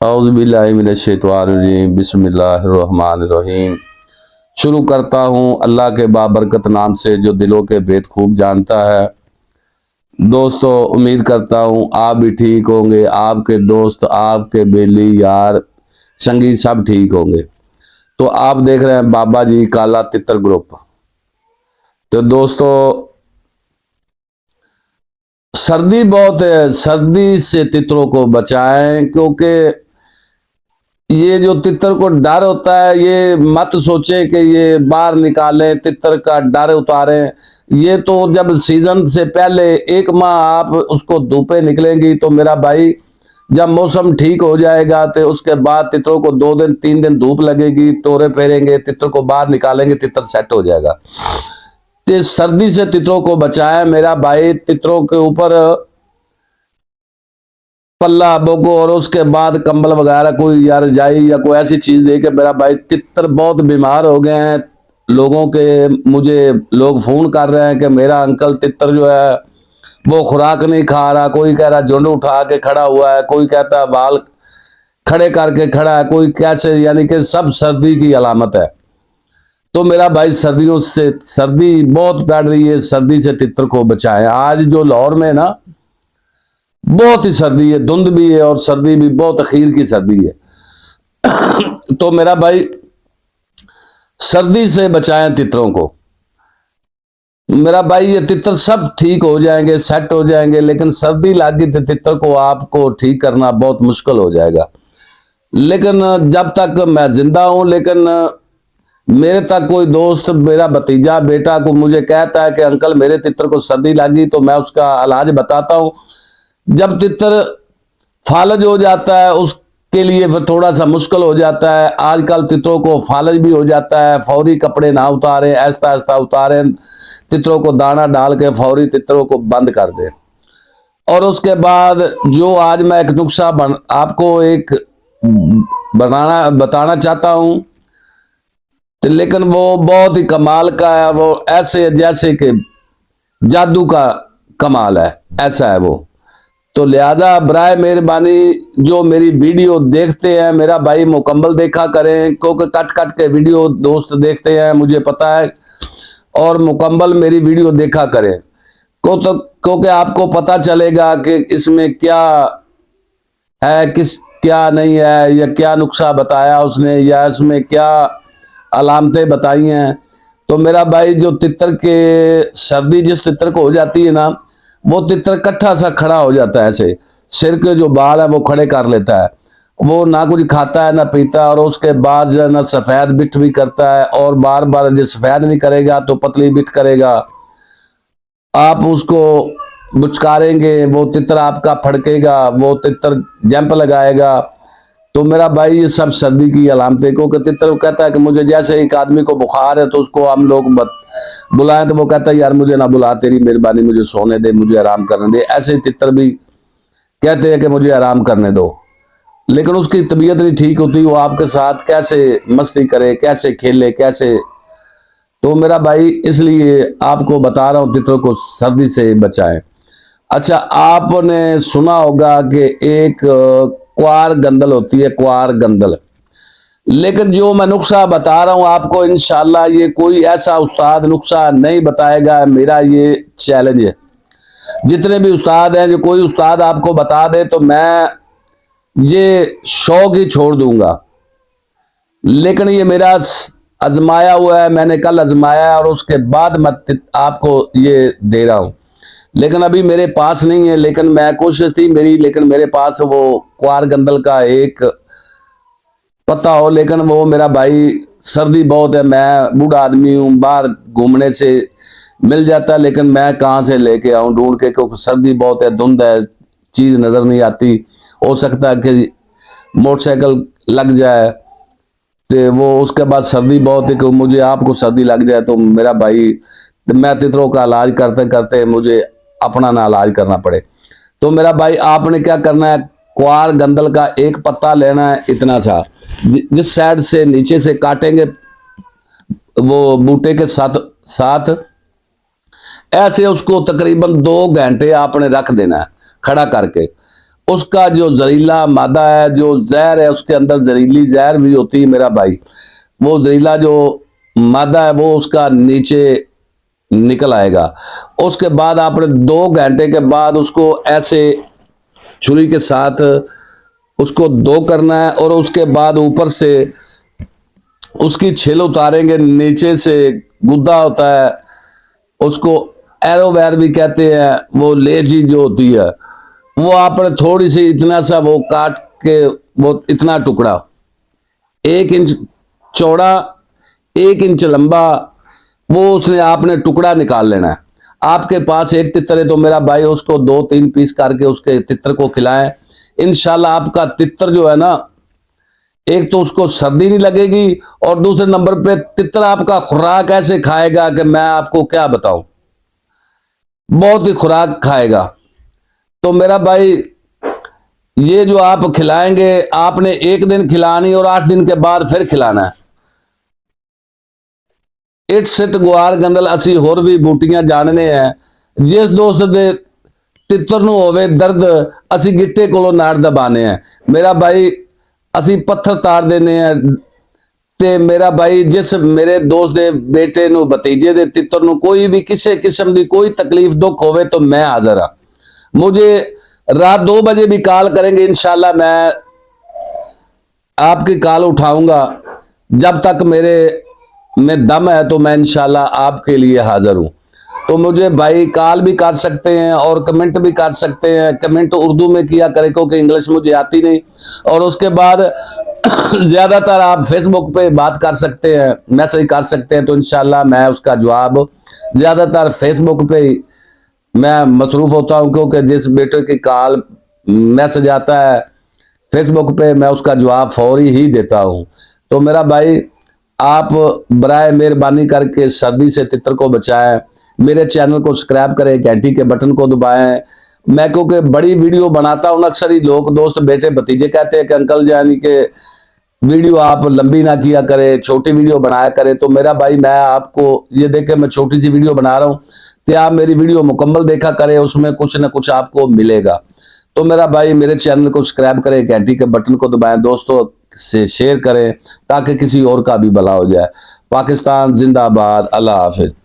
औज़ुबिल्लाहिमिनश्शैतानिर्रजीम बिस्मिल्लाहिर्रहमानिर्रहीम। शुरू करता हूँ अल्लाह के बाबरकत नाम से जो दिलों के भेद खूब जानता है। दोस्तों, उम्मीद करता हूँ आप भी ठीक होंगे, आपके दोस्त, आपके बेली यार संगी सब ठीक होंगे। तो आप देख रहे हैं बाबा जी काला तितर ग्रुप। तो दोस्तों, सर्दी बहुत है, सर्दी से तितरों को बचाएं, क्योंकि ये जो तितर को डर होता है, ये मत सोचे कि ये बाहर निकालें, तितर का डर उतारें। ये तो जब सीजन से पहले एक माह आप उसको धूपे निकलेंगी तो मेरा भाई, जब मौसम ठीक हो जाएगा तो उसके बाद तितरों को 2 दिन 3 दिन धूप लगेगी, तोरे फेरेंगे, तितर को बाहर निकालेंगे, तितर सेट हो जाएगा। तो सर्दी से तितरों को बचाएं मेरा भाई। तितरों के ऊपर पल्ला बोगो और उसके बाद कंबल वगैरह कोई या रजाई या कोई ऐसी चीज दे के मेरा भाई, तितर बहुत बीमार हो गए हैं। लोगों के मुझे लोग फोन कर रहे हैं कि मेरा अंकल तितर जो है वो खुराक नहीं खा रहा। कोई कह रहा झुंड उठा के खड़ा हुआ है, कोई कहता है बाल खड़े करके खड़ा है, कोई कैसे, यानी कि सब सर्दी की अलामत है। तो मेरा भाई, सर्दियों से सर्दी बहुत बढ़ रही है, सर्दी से तितर को बचाएं। आज जो लाहौर में ना बहुत ही सर्दी है, धुंध भी है और सर्दी भी बहुत अखीर की सर्दी है। तो मेरा भाई, सर्दी से बचाएं तितरों को। मेरा भाई, ये तितर सब ठीक हो जाएंगे, सेट हो जाएंगे, लेकिन सर्दी लगी तो तितर को आपको ठीक करना बहुत मुश्किल हो जाएगा। लेकिन जब तक मैं जिंदा हूं, लेकिन मेरे तक कोई दोस्त, मेरा भतीजा, बेटा को मुझे कहता है कि अंकल मेरे तितर को सर्दी लगी, तो मैं उसका इलाज बताता हूं। जब तितर फालज हो जाता है उसके लिए फिर थोड़ा सा मुश्किल हो जाता है। आजकल तितरों को फालज भी हो जाता है, फौरी कपड़े ना उतारें, ऐसा ऐसा उतारें, तितरों को दाना डाल के फौरी तितरों को बंद कर दें। और उसके बाद जो आज मैं एक नुस्खा आपको एक बताना चाहता हूं, तो लेकिन वो बहुत ही कमाल का है। वो ऐसे जैसे कि जादू का कमाल है, ऐसा है वो। तो लिहाजा बराए मेहरबानी जो मेरी वीडियो देखते हैं मेरा भाई, मुकम्मल देखा करें, क्योंकि कट कट के वीडियो दोस्त देखते हैं, मुझे पता है। और मुकम्मल मेरी वीडियो देखा करें क्योंकि आपको पता चलेगा कि इसमें क्या है, किस क्या नहीं है, या क्या नुस्खा बताया उसने, या इसमें क्या अलामतें बताई हैं। तो मेरा भाई, जो तितर के सर्दी जिस तितर को हो जाती है ना, वो तितर कट्ठा सा खड़ा हो जाता है, ऐसे सिर के जो बाल है वो खड़े कर लेता है। वो ना कुछ खाता है ना पीता, और उसके बाद जो है ना सफेद बिठ भी करता है, और बार बार जो सफेद नहीं करेगा तो पतली बिठ करेगा। आप उसको बुचकारेंगे, वो तितर आपका फड़केगा, वो तितर जंप लगाएगा। तो मेरा भाई, ये सब सर्दी की अलामतें, क्योंकि तितर कहता है कि मुझे, जैसे एक आदमी को बुखार है तो उसको हम लोग बुलाएं तो वो कहता है यार मुझे ना बुला, तेरी मेहरबानी, मुझे सोने दे, मुझे आराम करने दे। ऐसे ही तितर भी कहते हैं कि मुझे आराम करने दो, लेकिन उसकी तबीयत नहीं ठीक होती, वो आपके साथ कैसे मस्ती करे, कैसे खेले, कैसे। तो मेरा भाई, इसलिए आपको बता रहा हूं तितरों को सर्दी से बचाएं। अच्छा, आपने सुना होगा कि एक क्वार गंदल होती है, क्वार गंदल। लेकिन जो मैं नुस्खा बता रहा हूं आपको, इंशाल्लाह ये कोई ऐसा उस्ताद नुस्खा नहीं बताएगा, मेरा ये चैलेंज है। जितने भी उस्ताद हैं, जो कोई उस्ताद आपको बता दे तो मैं ये शौक ही छोड़ दूंगा। लेकिन ये मेरा आजमाया हुआ है, मैंने कल आजमाया और उसके बाद मैं आपको ये दे रहा हूं। लेकिन अभी मेरे पास नहीं है, लेकिन मैं कोशिश थी मेरी, लेकिन मेरे पास वो क्वार गंदल का एक पता हो। लेकिन वो मेरा भाई, सर्दी बहुत है, मैं बूढ़ा आदमी हूँ, बाहर घूमने से मिल जाता है, लेकिन मैं कहाँ से लेके आऊँ ढूंढ के, क्योंकि सर्दी बहुत है, धुंध है, चीज नजर नहीं आती। हो सकता है कि मोटरसाइकिल लग जाए, तो वो उसके बाद सर्दी बहुत है कि मुझे आपको सर्दी लग जाए तो मेरा भाई, मैं तितरों का इलाज करते करते मुझे अपना ना इलाज करना पड़े। तो मेरा भाई, आपने क्या करना है, क्वार गंदल का एक पत्ता लेना है, इतना सा, जिस साइड से नीचे से काटेंगे वो बूटे के साथ साथ, ऐसे उसको तकरीबन 2 घंटे आपने रख देना है खड़ा करके। उसका जो जहरीला मादा है, जो जहर है, उसके अंदर जहरीली जहर भी होती है मेरा भाई, वो जहरीला जो मादा है वो उसका नीचे निकल आएगा। उसके बाद आपने 2 घंटे के बाद उसको ऐसे छुरी के साथ उसको दो करना है, और उसके बाद ऊपर से उसकी छील उतारेंगे। नीचे से गुद्दा होता है, उसको एरोवेयर भी कहते हैं, वो लेजी जो होती है, वो आपने थोड़ी सी इतना सा वो काट के, वो इतना टुकड़ा 1 इंच चौड़ा 1 इंच लंबा, वो उसने आपने टुकड़ा निकाल लेना है। आपके पास एक तितर है तो मेरा भाई उसको 2-3 पीस करके उसके तितर को खिलाएं। इंशाल्लाह आपका तितर जो है ना, एक तो उसको सर्दी नहीं लगेगी, और दूसरे नंबर पे तितर आपका खुराक ऐसे खाएगा कि मैं आपको क्या बताऊं, बहुत ही खुराक खाएगा। तो मेरा भाई ये जो आप खिलाएंगे, आपने 1 दिन खिलानी और 8 दिन के बाद फिर खिलाना है। इट सिट गुआर गंदल असी होर भी बूटियां जानने हैं। जिस दोस्त दे तितर नूं होवे दर्द, असी गिट्टे कोलों नाड़ दबाने हैं मेरा भाई, असी पत्थर तार देने हैं। ते मेरा भाई जिस मेरे दोस्त दे बेटे नूं, भतीजे दे तितर नूं कोई भी किसी किस्म की कोई तकलीफ दुख होवे तो मैं हाजिर हाँ। मुझे रात 2 बजे भी कॉल करेंगे, इंशाल्लाह मैं आपकी कॉल उठाऊंगा। जब तक मेरे में दम है तो मैं इंशाल्लाह आपके लिए हाजिर हूं। तो मुझे भाई कॉल भी कर सकते हैं और कमेंट भी कर सकते हैं। कमेंट उर्दू में किया करें क्योंकि इंग्लिश मुझे आती नहीं। और उसके बाद ज्यादातर आप फेसबुक पे बात कर सकते हैं, मैसेज कर सकते हैं, तो इंशाल्लाह मैं उसका जवाब ज्यादातर फेसबुक पे ही मैं मसरूफ होता हूं, क्योंकि जिस बेटे की कॉल मैसेज आता है फेसबुक पे मैं उसका जवाब फौरी ही देता हूं। तो मेरा भाई आप बराए मेहरबानी करके सर्दी से तितर को बचाएं। मेरे चैनल को सब्सक्राइब करें, घंटी के बटन को दबाएं। मैं क्योंकि बड़ी वीडियो बनाता हूं, अक्सर ही लोग दोस्त बेटे भतीजे कहते हैं कि अंकल यानी कि वीडियो आप लंबी ना किया करें, छोटी वीडियो बनाया करें। तो मेरा भाई मैं आपको ये देख के मैं छोटी सी वीडियो बना रहा हूं, तो आप मेरी वीडियो मुकम्मल देखा करें, उसमें कुछ ना कुछ आपको मिलेगा। तो मेरा भाई मेरे चैनल को सब्सक्राइब करें, घंटी के बटन को दबाएं, दोस्तों से शेयर करें ताकि किसी और का भी भला हो जाए। पाकिस्तान जिंदाबाद। अल्लाह हाफिज।